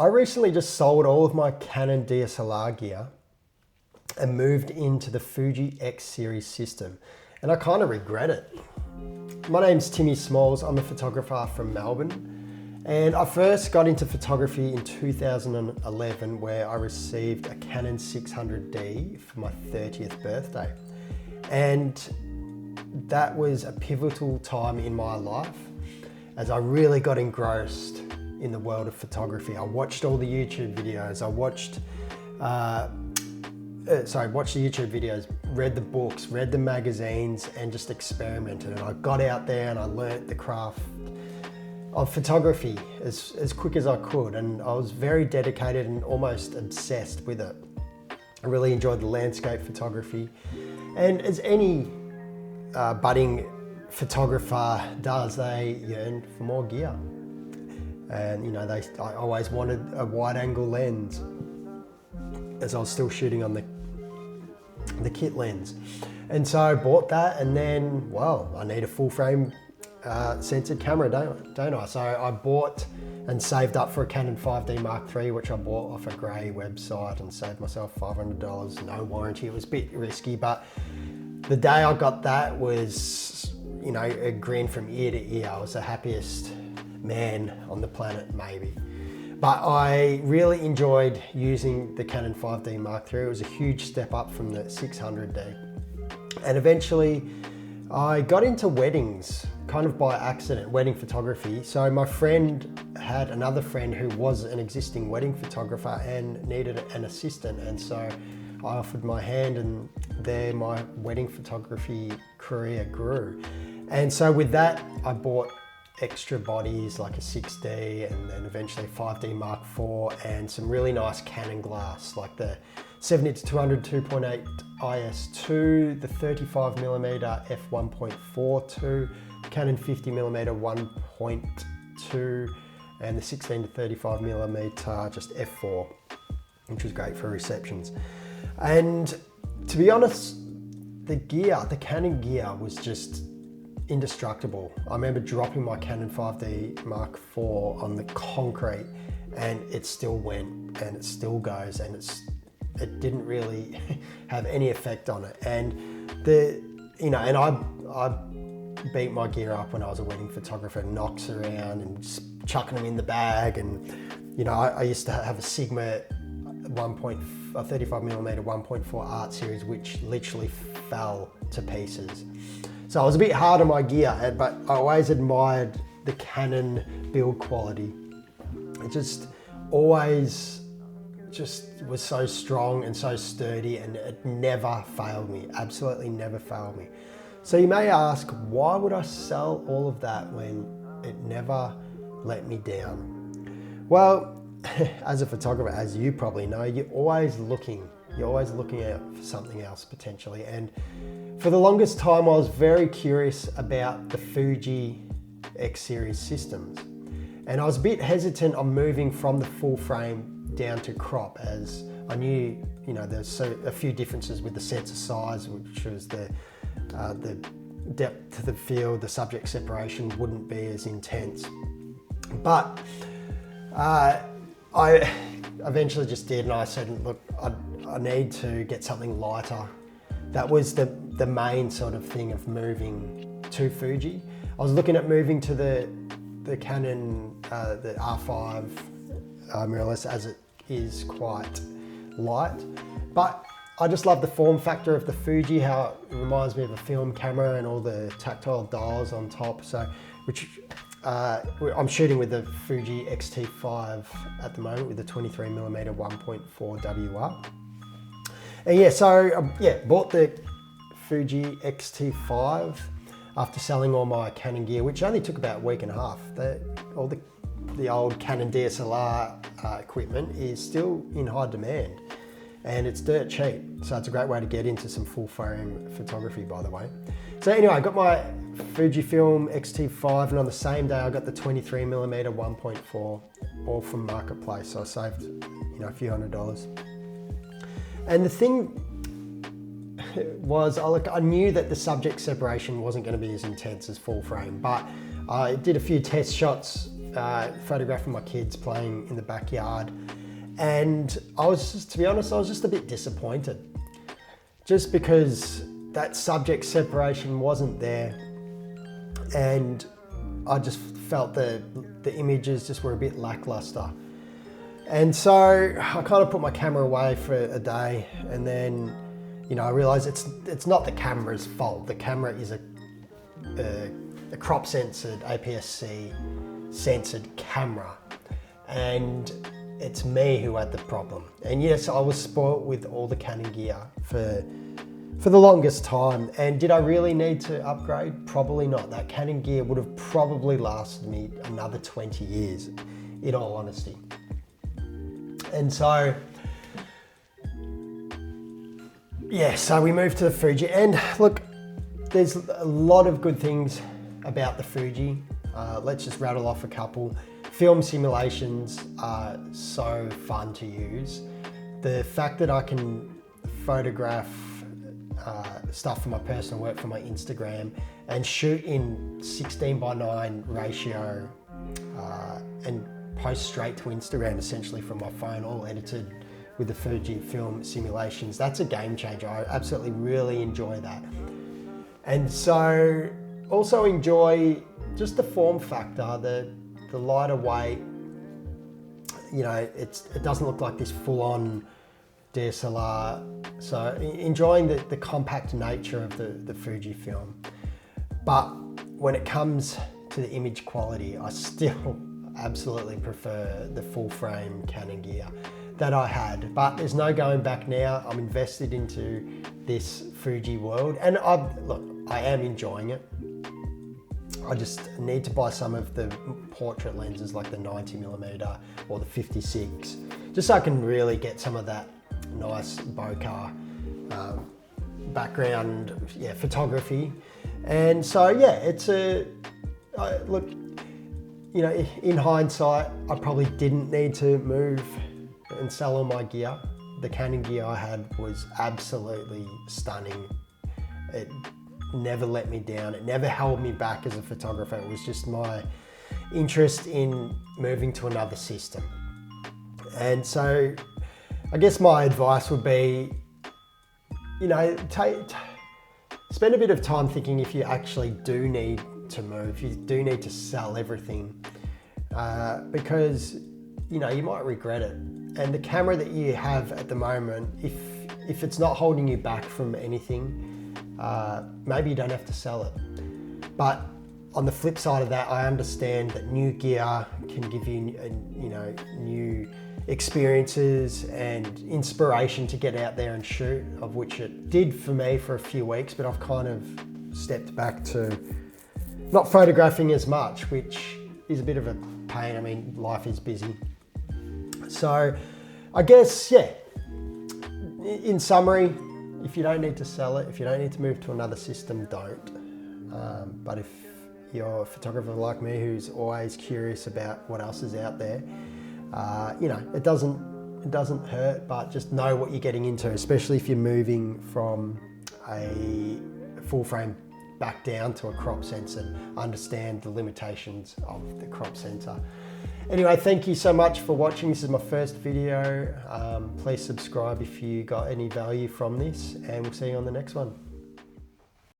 I recently just sold all of my Canon DSLR gear and moved into the Fuji X series system, and I kind of regret it. My name's Timmy Smalls, I'm a photographer from Melbourne, and I first got into photography in 2011 where I received a Canon 600D for my 30th birthday. And that was a pivotal time in my life as I really got engrossed in the world of photography. I watched all the YouTube videos, watched the YouTube videos, read the books, read the magazines, and just experimented. And I got out there and I learnt the craft of photography as quick as I could. And I was very dedicated and almost obsessed with it. I really enjoyed the landscape photography. And as any budding photographer does, they yearn for more gear. And you know, I always wanted a wide angle lens as I was still shooting on the kit lens. And so I bought that, and then, well, I need a full frame censored camera, don't I? So I bought and saved up for a Canon 5D Mark III, which I bought off a grey website and saved myself $500, no warranty. It was a bit risky, but the day I got that was, you know, a grin from ear to ear. I was the happiest man on the planet, maybe. But I really enjoyed using the Canon 5D Mark III. It was a huge step up from the 600D. And eventually I got into weddings, kind of by accident, wedding photography. So my friend had another friend who was an existing wedding photographer and needed an assistant. And so I offered my hand, and there my wedding photography career grew. And so with that, I bought extra bodies like a 6D and then eventually 5D Mark IV, and some really nice Canon glass like the 70-200 2.8 IS2, the 35mm f1.42, Canon 50mm 1.2, and the 16-35mm just f4, which was great for receptions. And to be honest, the Canon gear was just indestructible. I remember dropping my Canon 5D Mark IV on the concrete, and it still went and it still goes, and it didn't really have any effect on it. And I beat my gear up when I was a wedding photographer, knocks around and just chucking them in the bag. And you know, I used to have a Sigma 35mm 1.4 art series, which literally fell to pieces. So I was a bit hard on my gear, but I always admired the Canon build quality. It just always was so strong and so sturdy, and it never failed me, absolutely never failed me. So you may ask, why would I sell all of that when it never let me down? Well, as a photographer, as you probably know, you're always looking out for something else potentially. And for the longest time, I was very curious about the Fuji X series systems. And I was a bit hesitant on moving from the full frame down to crop, as I knew, you know, there's a few differences with the sensor size, which was the depth of the field, the subject separation wouldn't be as intense. But I eventually just did, and I said, look, I need to get something lighter. That was the main sort of thing of moving to Fuji. I was looking at moving to the Canon, the R5 mirrorless, as it is quite light. But I just love the form factor of the Fuji, how it reminds me of a film camera and all the tactile dials on top. So, I'm shooting with the Fuji X-T5 at the moment with the 23mm 1.4 WR. And yeah, so bought the Fuji X-T5 after selling all my Canon gear, which only took about a week and a half. All the old Canon DSLR equipment is still in high demand, and it's dirt cheap. So it's a great way to get into some full frame photography, by the way. So anyway, I got my Fujifilm X-T5, and on the same day I got the 23mm 1.4, all from Marketplace. So I saved, you know, a few $100s. And the thing was, I knew that the subject separation wasn't going to be as intense as full frame, but I did a few test shots photographing my kids playing in the backyard. And I was just, to be honest, I was just a bit disappointed. Just because that subject separation wasn't there. And I just felt the images just were a bit lackluster. And so I kind of put my camera away for a day, and then, you know, I realized it's not the camera's fault. The camera is a crop censored, APS-C censored camera. And it's me who had the problem. And yes, I was spoilt with all the Canon gear for the longest time. And did I really need to upgrade? Probably not. That Canon gear would have probably lasted me another 20 years, in all honesty. And so, yeah, so we moved to the Fuji. And look, there's a lot of good things about the Fuji. Let's just rattle off a couple. Film simulations are so fun to use. The fact that I can photograph stuff for my personal work, for my Instagram, and shoot in 16:9 ratio and post straight to Instagram essentially from my phone, all edited with the Fujifilm simulations, that's a game changer. I absolutely really enjoy that. And so also enjoy just the form factor, the lighter weight. You know, it doesn't look like this full-on DSLR. So enjoying the compact nature of the Fujifilm. But when it comes to the image quality, I still absolutely prefer the full frame Canon gear that I had. But there's no going back now. I'm invested into this Fuji world, and I am enjoying it. I just need to buy some of the portrait lenses like the 90mm or the 56, just so I can really get some of that nice bokeh background, photography. And so it's look, you know, in hindsight, I probably didn't need to move and sell all my gear. The Canon gear I had was absolutely stunning. It never let me down. It never held me back as a photographer. It was just my interest in moving to another system. And so I guess my advice would be, you know, spend a bit of time thinking if you actually do need to move, you do need to sell everything, because, you know, you might regret it. And the camera that you have at the moment, if it's not holding you back from anything, maybe you don't have to sell it. But on the flip side of that, I understand that new gear can give you, you know, new experiences and inspiration to get out there and shoot, of which it did for me for a few weeks, but I've kind of stepped back to not photographing as much, which is a bit of a pain. I mean, life is busy. So I guess, in summary, if you don't need to sell it, if you don't need to move to another system, don't. But if you're a photographer like me who's always curious about what else is out there, you know, it doesn't hurt, but just know what you're getting into, especially if you're moving from a full frame back down to a crop sensor. Understand the limitations of the crop sensor. Anyway, thank you so much for watching. This is my first video. Please subscribe if you got any value from this, and we'll see you on the next one.